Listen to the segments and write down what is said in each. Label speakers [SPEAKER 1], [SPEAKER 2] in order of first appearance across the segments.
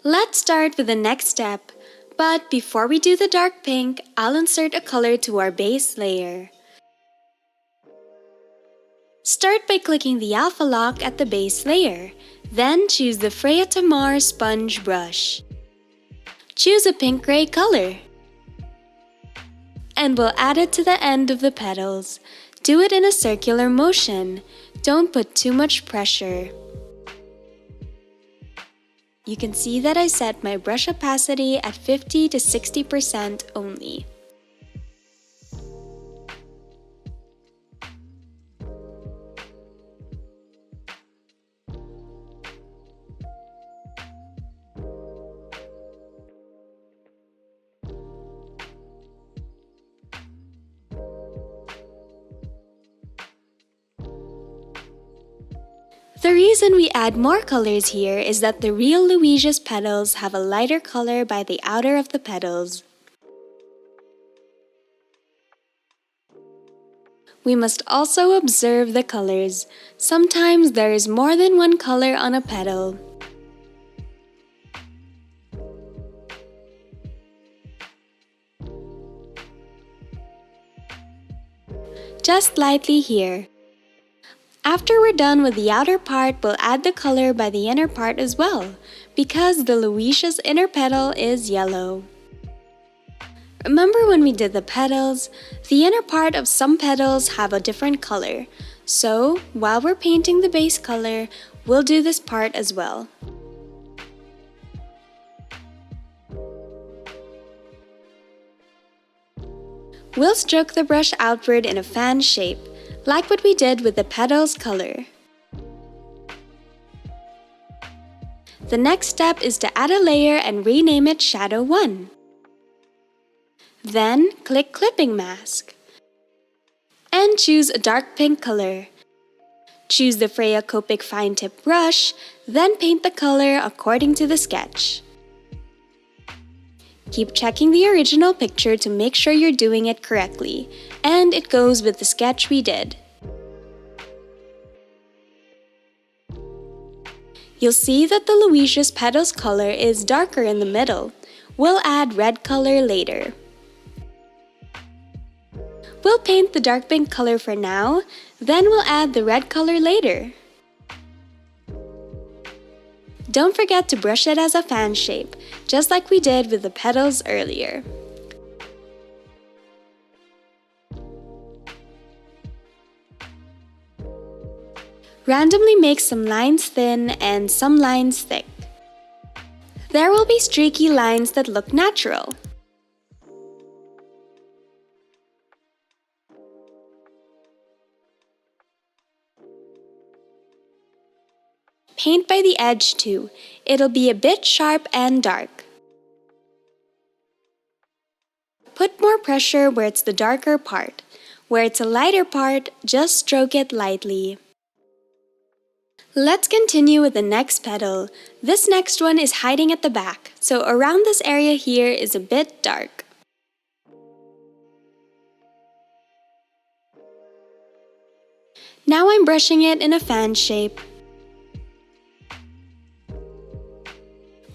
[SPEAKER 1] Let's start with the next step, but before we do the dark pink, I'll insert a color to our base layer. Start by clicking the alpha lock at the base layer, then choose the Freya Tamar sponge brush. Choose a pink-gray color, and we'll add it to the end of the petals. Do it in a circular motion. Don't put too much pressure. You can see that I set my brush opacity at 50 to 60% only. The reason we add more colors here is that the real Lewisia's petals have a lighter color by the outer of the petals. We must also observe the colors. Sometimes there is more than one color on a petal. Just lightly here. After we're done with the outer part, we'll add the color by the inner part as well, because the Lewisia's inner petal is yellow. Remember when we did the petals, the inner part of some petals have a different color, so while we're painting the base color, we'll do this part as well. We'll stroke the brush outward in a fan shape, like what we did with the petals color. The next step is to add a layer and rename it Shadow 1. Then click Clipping Mask and choose a dark pink color. Choose the Freya Copic fine tip brush, then paint the color according to the sketch. Keep checking the original picture to make sure you're doing it correctly, and it goes with the sketch we did. You'll see that the Lewisia's petals color is darker in the middle. We'll add red color later. We'll paint the dark pink color for now, then we'll add the red color later. Don't forget to brush it as a fan shape, just like we did with the petals earlier. Randomly make some lines thin and some lines thick. There will be streaky lines that look natural. Paint by the edge too. It'll be a bit sharp and dark. Put more pressure where it's the darker part. Where it's a lighter part, just stroke it lightly. Let's continue with the next petal. This next one is hiding at the back, so around this area here is a bit dark. Now I'm brushing it in a fan shape.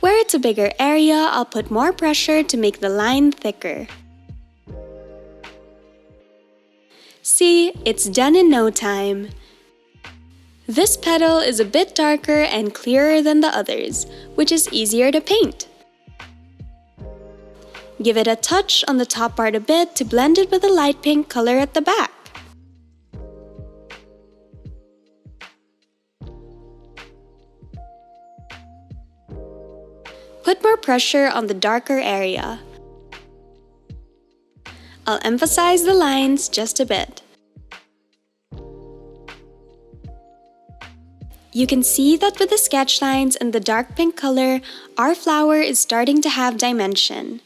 [SPEAKER 1] Where it's a bigger area, I'll put more pressure to make the line thicker. See, it's done in no time. This petal is a bit darker and clearer than the others, which is easier to paint. Give it a touch on the top part a bit to blend it with the light pink color at the back. Put more pressure on the darker area. I'll emphasize the lines just a bit. You can see that with the sketch lines and the dark pink color, our flower is starting to have dimension.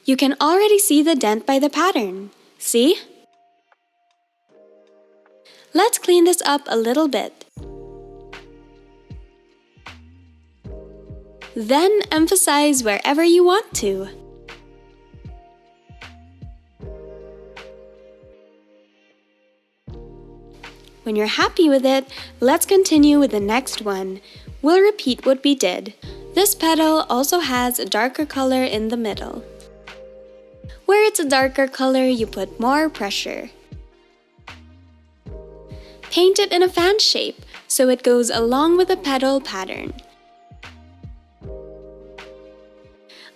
[SPEAKER 1] You can already see the dent by the pattern. See? Let's clean this up a little bit. Then emphasize wherever you want to. When you're happy with it, let's continue with the next one. we'll repeat what we did. This petal also has a darker color in the middle. Where it's a darker color, you put more pressure. Paint it in a fan shape so it goes along with the petal pattern.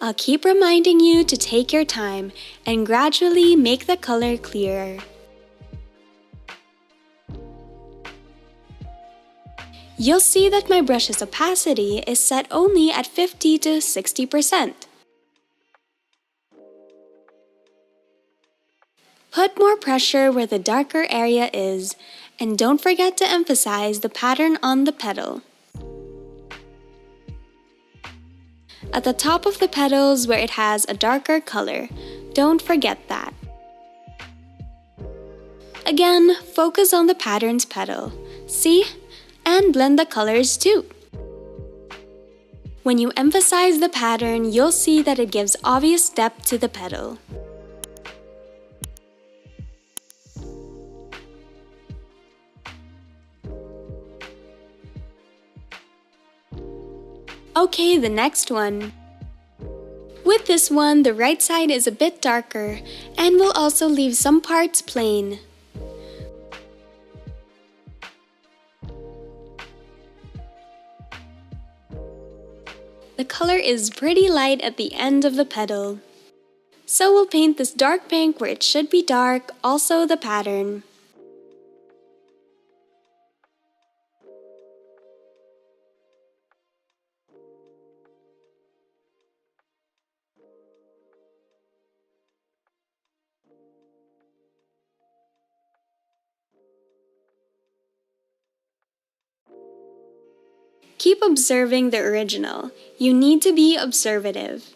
[SPEAKER 1] I'll keep reminding you to take your time and gradually make the color clearer. You'll see that my brush's opacity is set only at 50 to 60%. Put more pressure where the darker area is, and don't forget to emphasize the pattern on the petal. At the top of the petals where it has a darker color, don't forget that. Again, focus on the pattern's petal. See? And blend the colors too. When you emphasize the pattern, you'll see that it gives obvious depth to the petal. Okay, the next one. With this one, the right side is a bit darker and we'll also leave some parts plain. The color is pretty light at the end of the petal. So we'll paint this dark pink where it should be dark, also the pattern. Keep observing the original. You need to be observative.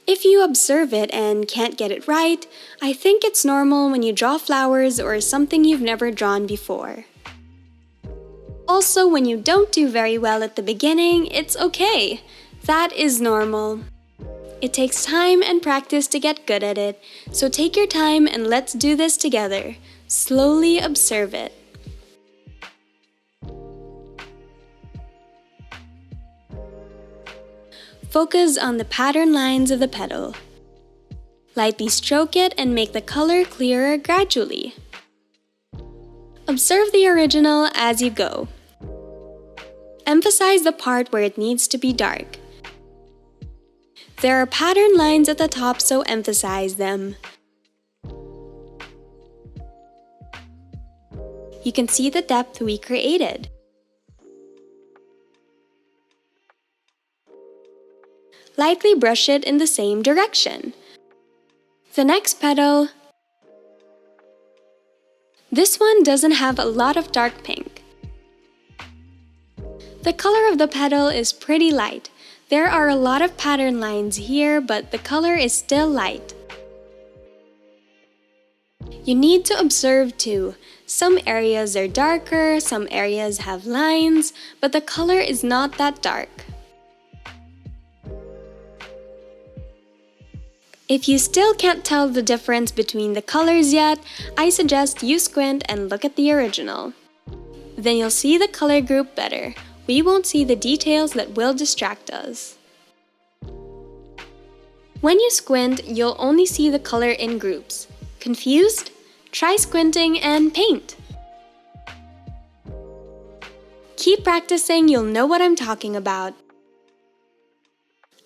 [SPEAKER 1] If you observe it and can't get it right, I think it's normal when you draw flowers or something you've never drawn before. Also, when you don't do very well at the beginning, it's okay. That is normal. It takes time and practice to get good at it, so take your time and let's do this together. Slowly observe it. Focus on the pattern lines of the petal. Lightly stroke it and make the color clearer gradually. Observe the original as you go. Emphasize the part where it needs to be dark. There are pattern lines at the top, so emphasize them. You can see the depth we created. Lightly brush it in the same direction. The next petal. This one doesn't have a lot of dark pink. The color of the petal is pretty light. There are a lot of pattern lines here, but the color is still light. You need to observe too. Some areas are darker, some areas have lines, but the color is not that dark. If you still can't tell the difference between the colors yet, I suggest you squint and look at the original. Then you'll see the color group better. We won't see the details that will distract us. When you squint, you'll only see the color in groups. Confused? Try squinting and paint. Keep practicing, you'll know what I'm talking about.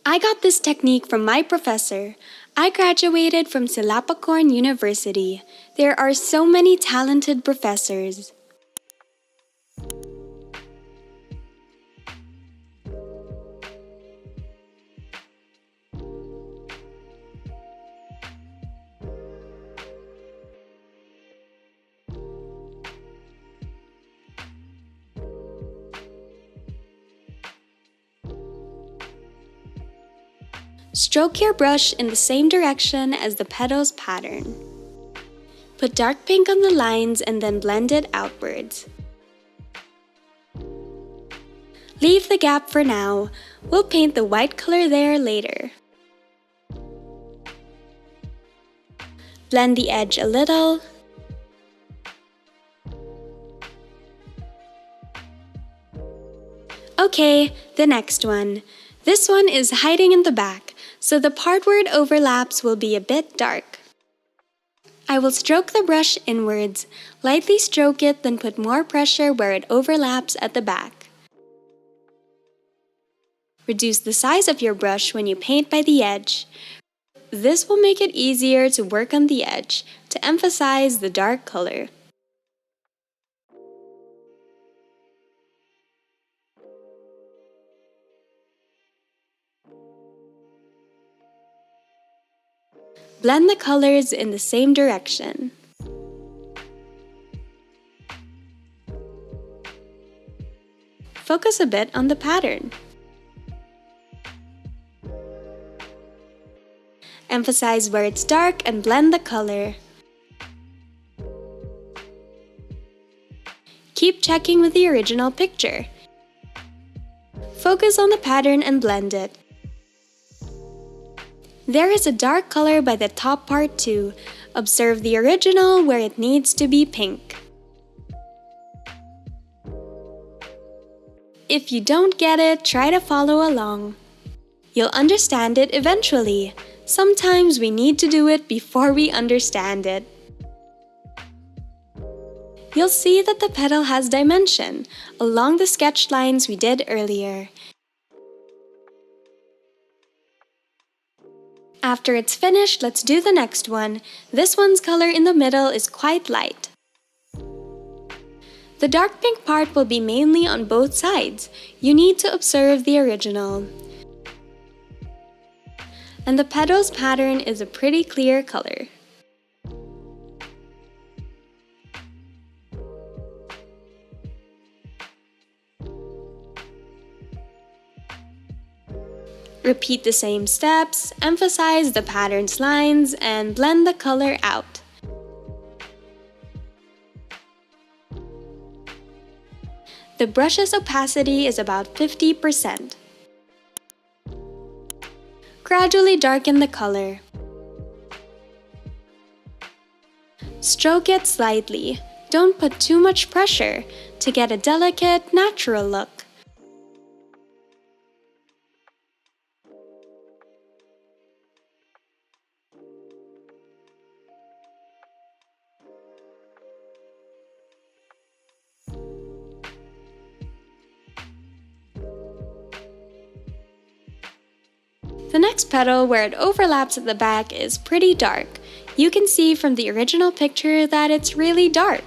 [SPEAKER 1] I got this technique from my professor. I graduated from Silapacorn University. There are so many talented professors. Stroke your brush in the same direction as the petal's pattern. Put dark pink on the lines and then blend it outwards. Leave the gap for now. We'll paint the white color there later. Blend the edge a little. Okay, the next one. This one is hiding in the back, so the part where it overlaps will be a bit dark. I will stroke the brush inwards, lightly stroke it, then put more pressure where it overlaps at the back. Reduce the size of your brush when you paint by the edge. This will make it easier to work on the edge to emphasize the dark color. Blend the colors in the same direction. Focus a bit on the pattern. Emphasize where it's dark and blend the color. Keep checking with the original picture. Focus on the pattern and blend it. There is a dark color by the top part too. Observe the original where it needs to be pink. If you don't get it, try to follow along. You'll understand it eventually. Sometimes we need to do it before we understand it. You'll see that the petal has dimension along the sketched lines we did earlier. After it's finished, let's do the next one. This one's color in the middle is quite light. The dark pink part will be mainly on both sides. You need to observe the original. And the petal's pattern is a pretty clear color. Repeat the same steps, emphasize the pattern's lines, and blend the color out. The brush's opacity is about 50%. Gradually darken the color. Stroke it slightly. Don't put too much pressure to get a delicate, natural look. The next petal, where it overlaps at the back, is pretty dark. You can see from the original picture that it's really dark.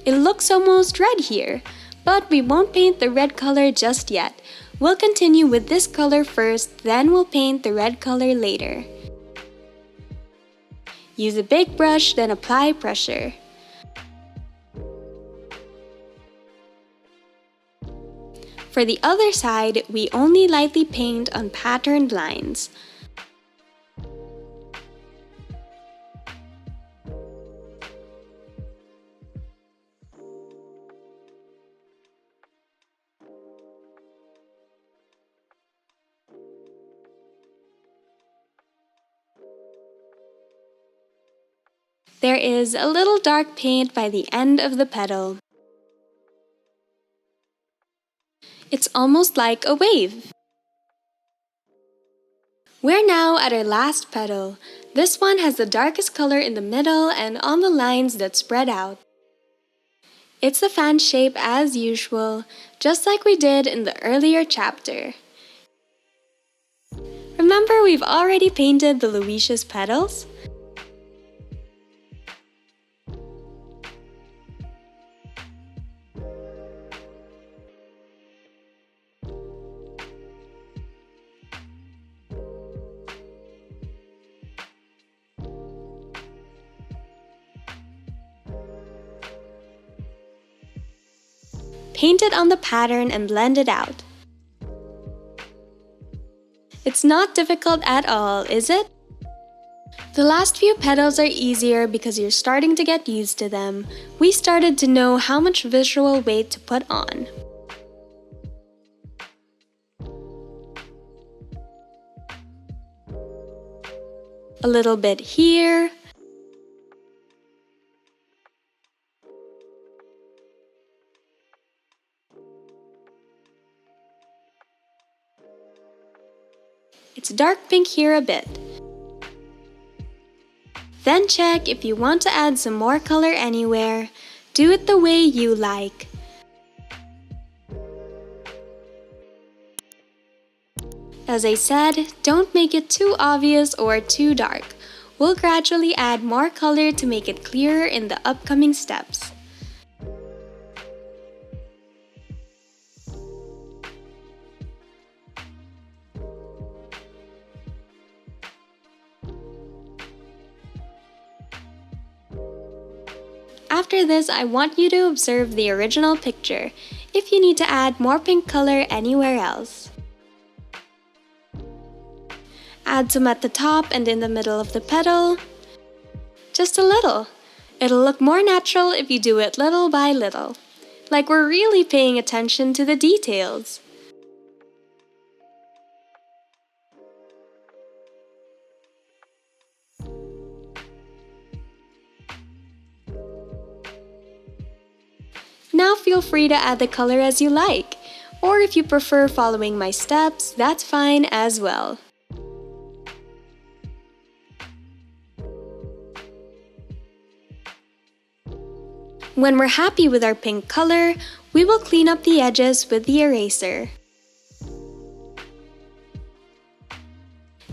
[SPEAKER 1] It looks almost red here, but we won't paint the red color just yet. We'll continue with this color first, then we'll paint the red color later. Use a big brush, then apply pressure. For the other side, we only lightly paint on patterned lines. There is a little dark paint by the end of the petal. It's almost like a wave. We're now at our last petal. This one has the darkest color in the middle and on the lines that spread out. It's a fan shape as usual, just like we did in the earlier chapter. Remember, we've already painted the Lewisia's petals? Paint it on the pattern and blend it out. It's not difficult at all, is it? The last few petals are easier because you're starting to get used to them. We started to know how much visual weight to put on. A little bit here. It's dark pink here a bit. Then check if you want to add some more color anywhere. Do it the way you like. As I said, don't make it too obvious or too dark. We'll gradually add more color to make it clearer in the upcoming steps. After this, I want you to observe the original picture, if you need to add more pink color anywhere else. Add some at the top and in the middle of the petal. Just a little. It'll look more natural if you do it little by little, like we're really paying attention to the details. Now feel free to add the color as you like, or if you prefer following my steps, that's fine as well. When we're happy with our pink color, we will clean up the edges with the eraser.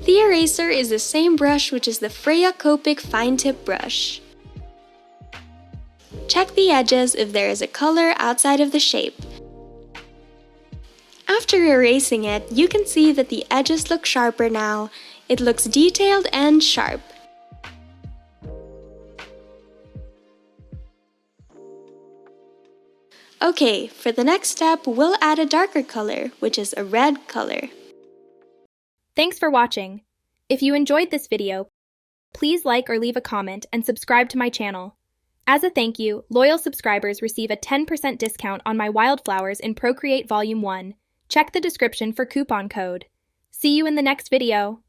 [SPEAKER 1] The eraser is the same brush, which is the Freya Copic fine tip brush. Check the edges if there is a color outside of the shape. After erasing it, you can see that the edges look sharper now. It looks detailed and sharp. Okay, for the next step, we'll add a darker color, which is a red color.
[SPEAKER 2] Thanks for watching. If you enjoyed this video, please like or leave a comment and subscribe to my channel. As a thank you, loyal subscribers receive a 10% discount on my wildflowers in Procreate Volume 1. Check the description for coupon code. See you in the next video.